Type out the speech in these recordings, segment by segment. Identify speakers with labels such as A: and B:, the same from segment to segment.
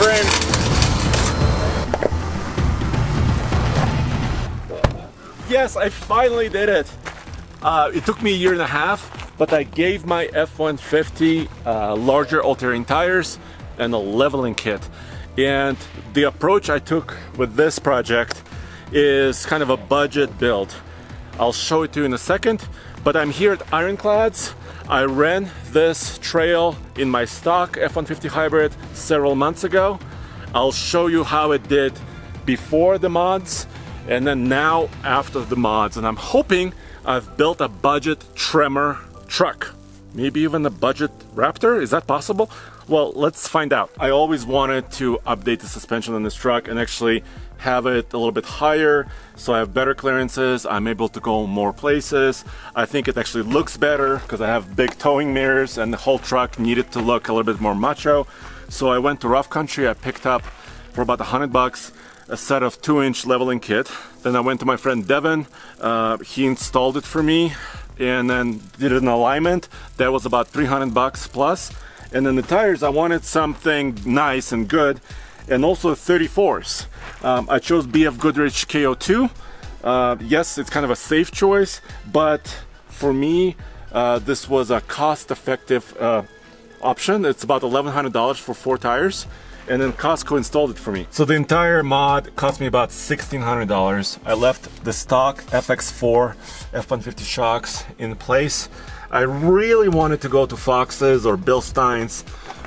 A: friend. Yes, I finally did it. It took me a year and a half, but I gave my F-150 larger all-terrain tires and a leveling kit. And the approach I took with this project is kind of a budget build. I'll show it to you in a second, but I'm here at Ironclads. I ran this trail in my stock F-150 hybrid several months ago. I'll show you how it did before the mods and then now after the mods. And I'm hoping I've built a budget Tremor truck. Maybe even a budget Raptor, is that possible? Well, let's find out. I always wanted to update the suspension on this truck and actually have it a little bit higher so I have better clearances. I'm able to go more places. I think it actually looks better because I have big towing mirrors and the whole truck needed to look a little bit more macho. So I went to Rough Country. I picked up for about $100 a set of 2-inch leveling kit. Then I went to my friend Devin. He installed it for me and then did an alignment. That was about $300 plus. And then the tires, I wanted something nice and good, and also 34s. I chose BFG K02. Yes, it's kind of a safe choice, but for me, this was a cost-effective option. It's about $1,100 for 4 tires, and then Costco installed it for me. So the entire mod cost me about $1,600. I left the stock FX4 F-150 shocks in place. I really wanted to go to Fox's or Bill Stein's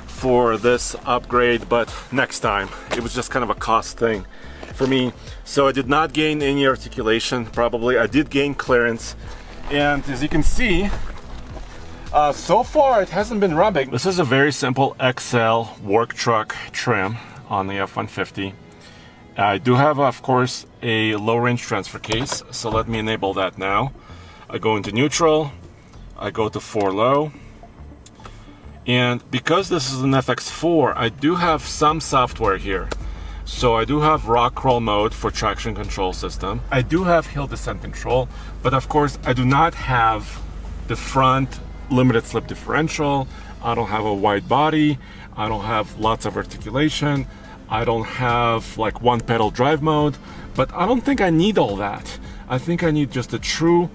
A: for this upgrade, but next time. It was just kind of a cost thing for me. So I did not gain any articulation, probably. I did gain clearance. And as you can see, so far it hasn't been rubbing. This is a very simple XL work truck trim on the F-150. I do have, of course, a low range transfer case. So let me enable that now. I go into neutral. I go to 4 low, and because this is an FX4, I do have some software here. So I do have rock crawl mode for traction control system. I do have hill descent control, but of course I do not have the front limited slip differential. I don't have a wide body. I don't have lots of articulation. I don't have like one pedal drive mode, but I don't think I need all that. I think I need just a true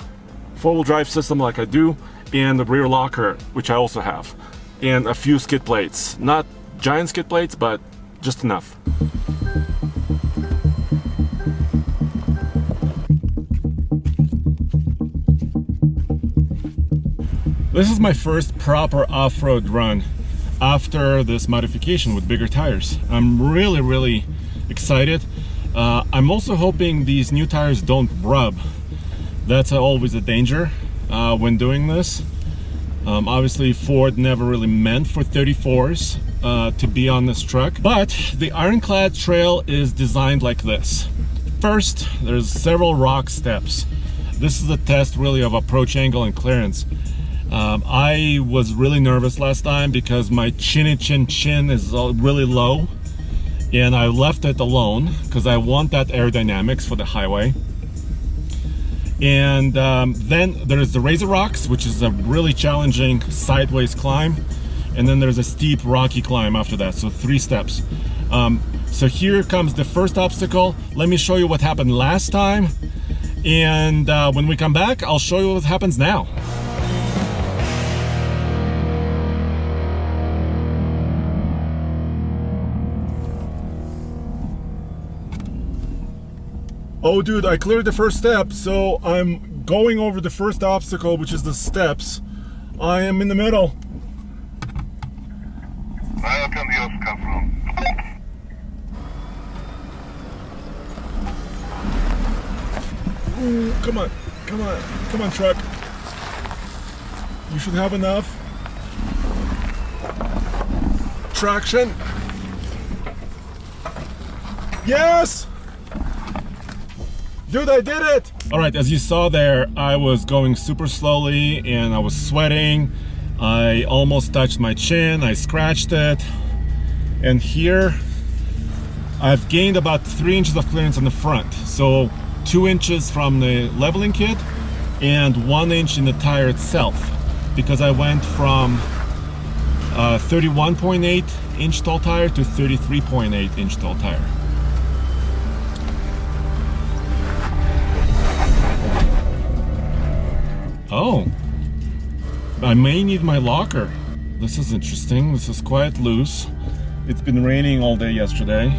A: four-wheel drive system like I do, and the rear locker, which I also have, and a few skid plates. Not giant skid plates, but just enough. This is my first proper off-road run after this modification with bigger tires. I'm really excited. I'm also hoping these new tires don't rub. That's always a danger when doing this. Obviously Ford never really meant for 34s to be on this truck, but the Ironclad trail is designed like this. First, there's several rock steps. This is a test really of approach angle and clearance. I was really nervous last time because my chin is really low, and I left it alone because I want that aerodynamics for the highway. And then there's the Razor Rocks, which is a really challenging sideways climb, and then there's a steep rocky climb after that, so 3 steps. So here comes the first obstacle. Let me show you what happened last time, and when we come back, I'll show you what happens now. Oh dude, I cleared the first step, so I'm going over the first obstacle, which is the steps. I am in the middle.
B: Where can the others come from?
A: Ooh, come on truck. You should have enough traction. Yes! Dude, I did it! All right, as you saw there, I was going super slowly and I was sweating. I almost touched my chin, I scratched it. And here, I've gained about 3 inches of clearance on the front. So 2 inches from the leveling kit and 1 inch in the tire itself. Because I went from 31.8 inch tall tire to 33.8 inch tall tire. Oh, I may need my locker. This is interesting. This is quite loose. It's been raining all day yesterday.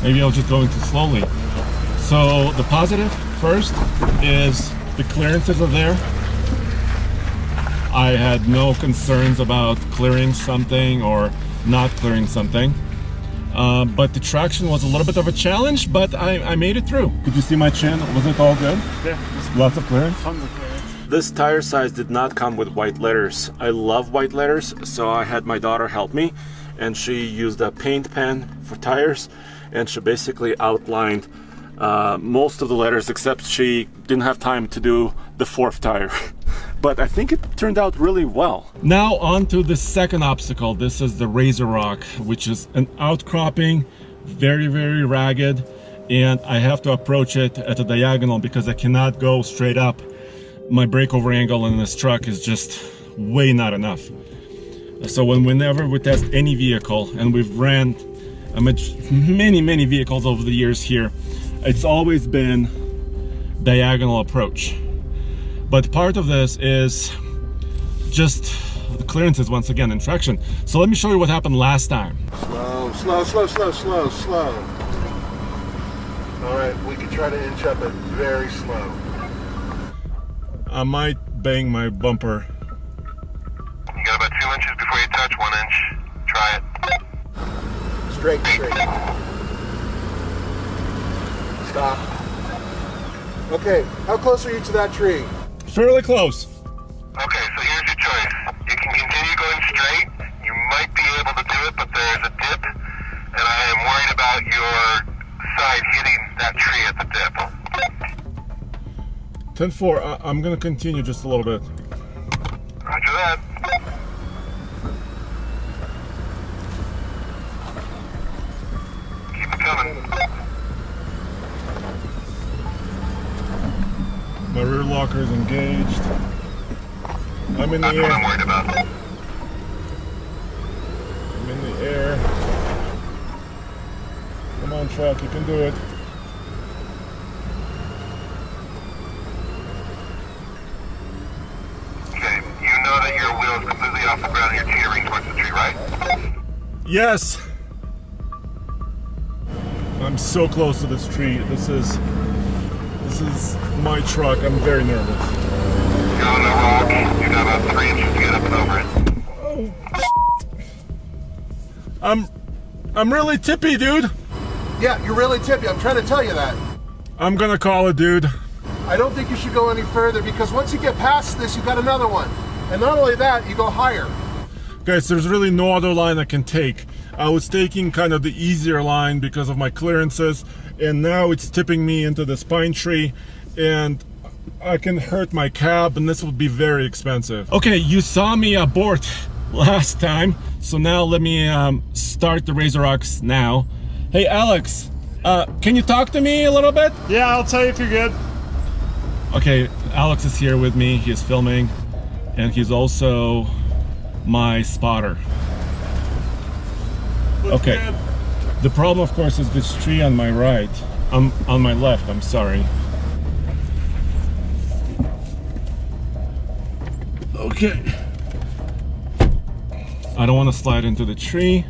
A: Maybe I'll just go too slowly. So the positive first is the clearances are there. I had no concerns about clearing something or not clearing something. But the traction was a little bit of a challenge, but I made it through. Did you see my chin? Was it all good?
C: Yeah.
A: Lots of clearance?
C: Tons of clearance.
A: This tire size did not come with white letters. I love white letters, so I had my daughter help me, and she used a paint pen for tires, and she basically outlined most of the letters, except she didn't have time to do the fourth tire. But I think it turned out really well. Now on to the second obstacle. This is the Razor Rock, which is an outcropping, very, very ragged, and I have to approach it at a diagonal because I cannot go straight up. My breakover angle in this truck is just way not enough. So whenever we test any vehicle, and we've ran many vehicles over the years here, it's always been diagonal approach. But part of this is just the clearances once again and traction. So let me show you what happened last time.
D: Slow, slow, slow, slow, slow, slow. All right, we can try to inch up it very slow.
A: I might bang my bumper.
B: You got about 2 inches before you touch 1 inch. Try it.
D: Straight, straight. Stop. Okay, how close are you to that tree?
A: Fairly close.
B: Okay, so here's your choice. You can continue going straight. You might be able to do it, but there's a dip, and I am worried about your side hitting that tree at the dip.
A: 10-4, I'm gonna continue just a little bit.
B: Roger that. Keep it coming.
A: My rear locker is engaged. I'm in the
B: That's what I'm
A: air.
B: worried about.
A: I'm in the air. Come on, truck, you can do it.
B: Okay, you know that your wheel is completely off the ground and you're teetering towards the tree, right?
A: Yes! I'm so close to this tree. This is my truck. I'm very nervous.
B: You're on the rock. You got about 3 inches to get up and over it.
A: Oh, I'm really tippy, dude.
D: Yeah, you're really tippy. I'm trying to tell you that.
A: I'm gonna call it, dude.
D: I don't think you should go any further because once you get past this, you got another one. And not only that, you go higher.
A: Guys, there's really no other line I can take. I was taking kind of the easier line because of my clearances, and now it's tipping me into this pine tree, and I can hurt my cab, and this will be very expensive. Okay, you saw me abort last time, so now let me start the Razor Rocks now. Hey, Alex, can you talk to me a little bit?
C: Yeah, I'll tell you if you're good.
A: Okay, Alex is here with me. He's filming, and he's also my spotter.
C: Looks
A: Okay.
C: good.
A: The problem, of course, is this tree on my right. On my left, I'm sorry. Okay. I don't want to slide into the tree.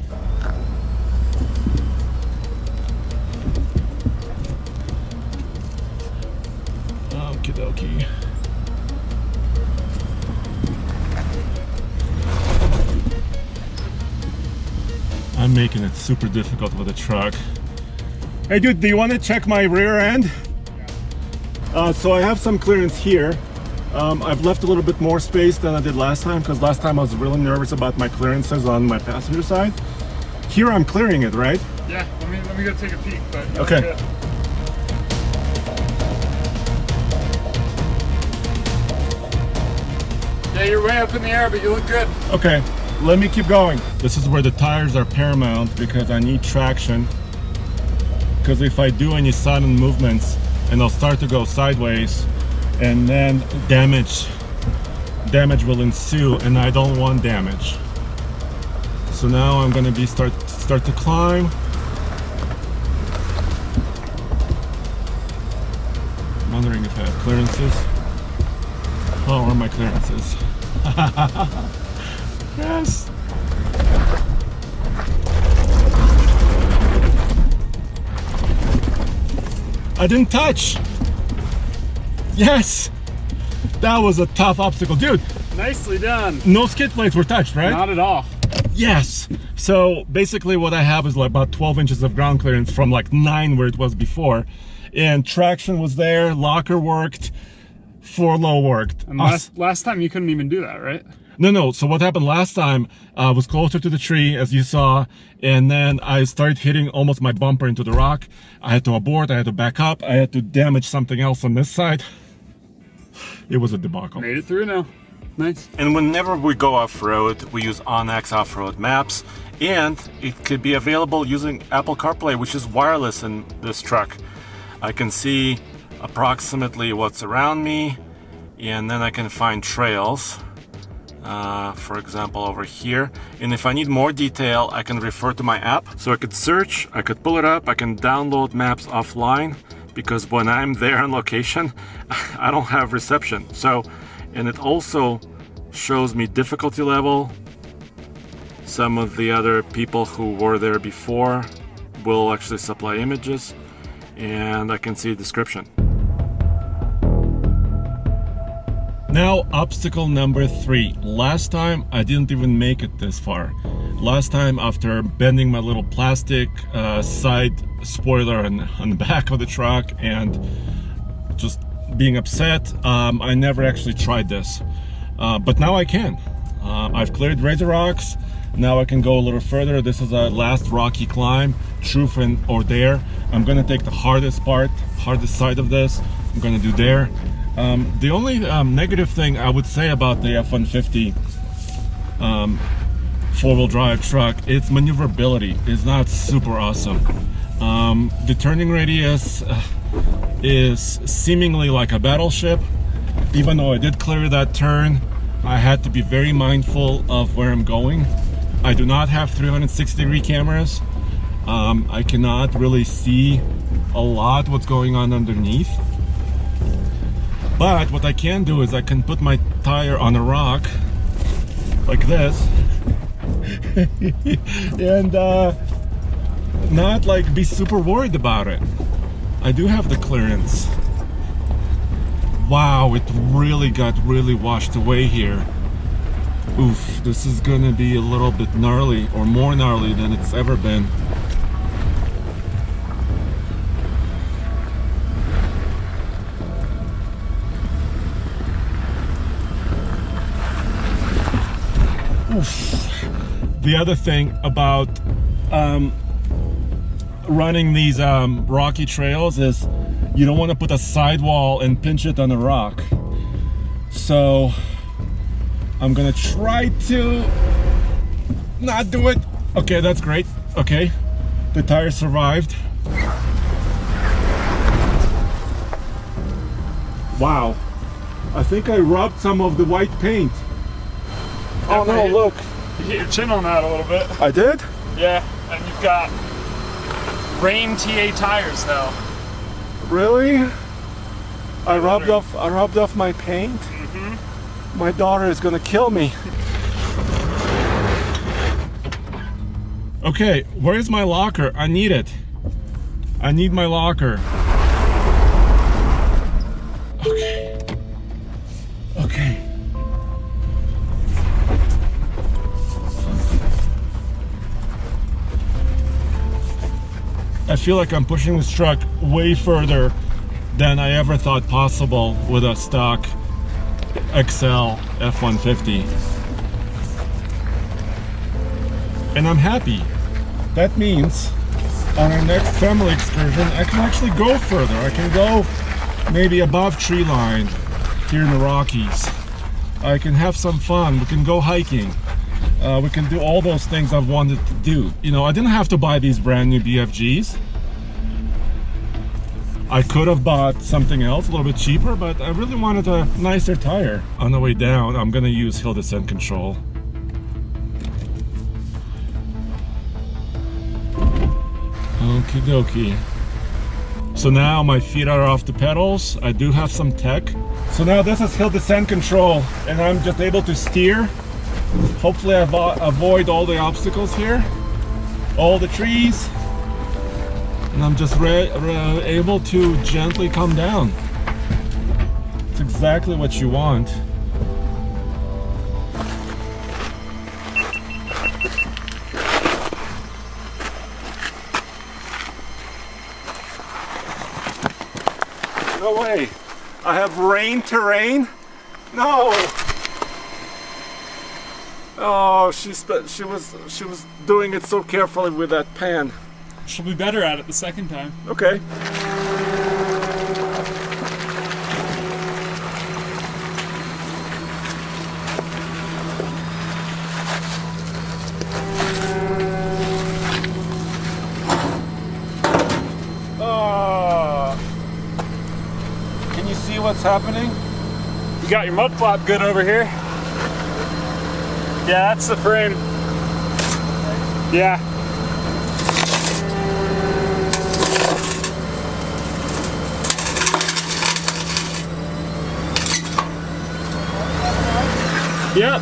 A: Okie dokie. I'm making it super difficult with the truck. Hey dude, do you want to check my rear end? So I have some clearance here. I've left a little bit more space than I did last time because last time I was really nervous about my clearances on my passenger side. Here I'm clearing it, right?
C: Yeah, let me go take a peek. But you
A: Okay.
C: look good. Yeah, you're way up in the air, but you look good.
A: Okay, let me keep going. This is where the tires are paramount because I need traction. Because if I do any sudden movements and I'll start to go sideways and then damage damage will ensue, and I don't want damage. So now I'm gonna be start to climb. I'm wondering if I have clearances. Oh, where are my clearances? Yes. I didn't touch. Yes. That was a tough obstacle, dude.
C: Nicely done.
A: No skid plates were touched, right?
C: Not at all.
A: Yes. So basically what I have is like about 12 inches of ground clearance from like 9 where it was before. And traction was there, locker worked, four-low worked.
C: And last time you couldn't even do that, right?
A: No. So what happened last time, I was closer to the tree, as you saw, and then I started hitting almost my bumper into the rock. I had to abort, I had to back up, I had to damage something else on this side. It was a debacle.
C: Made it through now. Nice.
A: And whenever we go off-road, we use Onyx off-road maps, and it could be available using Apple CarPlay, which is wireless in this truck. I can see approximately what's around me, and then I can find trails. For example, over here. And if I need more detail, I can refer to my app. So I could search, I could pull it up, I can download maps offline, because when I'm there on location, I don't have reception. So, and it also shows me difficulty level. Some of the other people who were there before will actually supply images, and I can see a description. Now, obstacle number 3. Last time I didn't even make it this far. Last time, after bending my little plastic side spoiler on the back of the truck and just being upset, I never actually tried this. But now I can. I've cleared Razor Rocks. Now I can go a little further. This is a last rocky climb, truth or dare. I'm gonna take the hardest side of this. I'm gonna do dare. The only negative thing I would say about the F-150 four-wheel drive truck, its maneuverability is not super awesome. The turning radius is seemingly like a battleship. Even though I did clear that turn, I had to be very mindful of where I'm going. I do not have 360-degree cameras. I cannot really see a lot what's going on underneath. But what I can do is I can put my tire on a rock like this and not like be super worried about it. I do have the clearance. Wow, it really got washed away here. Oof, this is gonna be a little bit gnarly, or more gnarly than it's ever been. Oof. The other thing about running these rocky trails is you don't want to put a sidewall and pinch it on a rock. So I'm gonna try to not do it. Okay, that's great. Okay, the tire survived. Wow, I think I rubbed some of the white paint. Oh no, look.
C: You hit your chin on that a little bit.
A: I did?
C: Yeah, and you've got Rain TA tires now.
A: Really? I rubbed off my paint? Mm-hmm. My daughter is gonna kill me. Okay, where's my locker? I need it. I need my locker. Okay. Okay. I feel like I'm pushing this truck way further than I ever thought possible with a stock XL F-150. And I'm happy. That means on our next family excursion, I can actually go further. I can go maybe above tree line here in the Rockies. I can have some fun. We can go hiking. We can do all those things I've wanted to do. You know, I didn't have to buy these brand new BFGs. I could have bought something else a little bit cheaper, but I really wanted a nicer tire. On the way down, I'm gonna use hill descent control. Okie dokie. So now my feet are off the pedals. I do have some tech. So now this is hill descent control, and I'm just able to steer. Hopefully I avoid all the obstacles here, all the trees. And I'm just able to gently come down. It's exactly what you want. No way! I have rain terrain? No! Oh, she was doing it so carefully with that pan.
C: She'll be better at it the second time.
A: Okay. Can you see what's happening?
C: You got your mud flap good over here. Yeah, that's the frame. Yeah. Yep.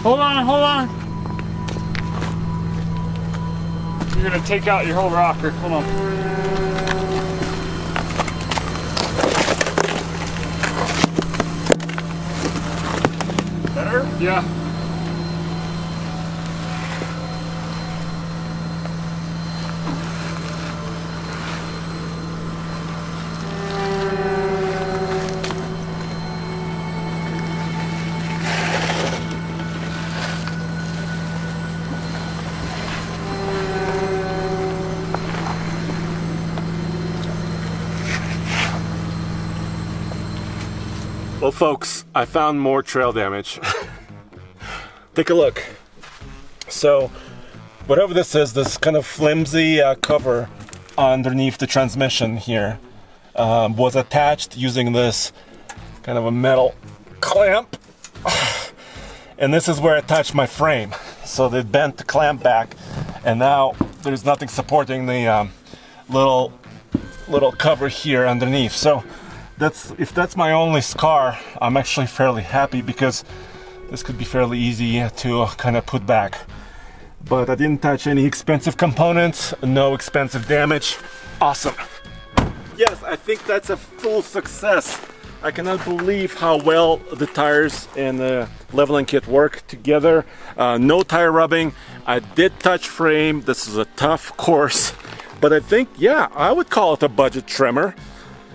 C: Hold on, hold on. You're gonna take out your whole rocker. Hold on. Better? Yeah.
A: Well, folks, I found more trail damage. Take a look. So, whatever this is, this kind of flimsy cover underneath the transmission here was attached using this kind of a metal clamp. And this is where I attached my frame. So they bent the clamp back, and now there's nothing supporting the little cover here underneath. So if that's my only scar, I'm actually fairly happy, because this could be fairly easy to kind of put back. But I didn't touch any expensive components, no expensive damage. Awesome. Yes, I think that's a full success. I cannot believe how well the tires and the leveling kit work together. No tire rubbing. I did touch frame. This is a tough course, but I think, yeah, I would call it a budget trimmer.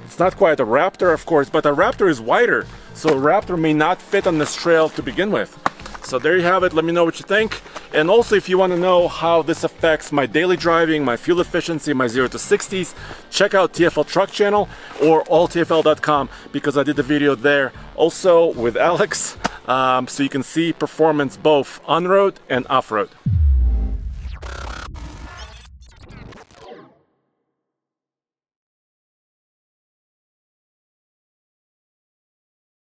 A: It's not quite a Raptor, of course, but a Raptor is wider, so a Raptor may not fit on this trail to begin with. So there you have it. Let me know what you think. And also, if you want to know how this affects my daily driving, my fuel efficiency, my 0 to 60s, check out TFL Truck Channel or alltfl.com, because I did a video there also with Alex, so you can see performance both on-road and off-road.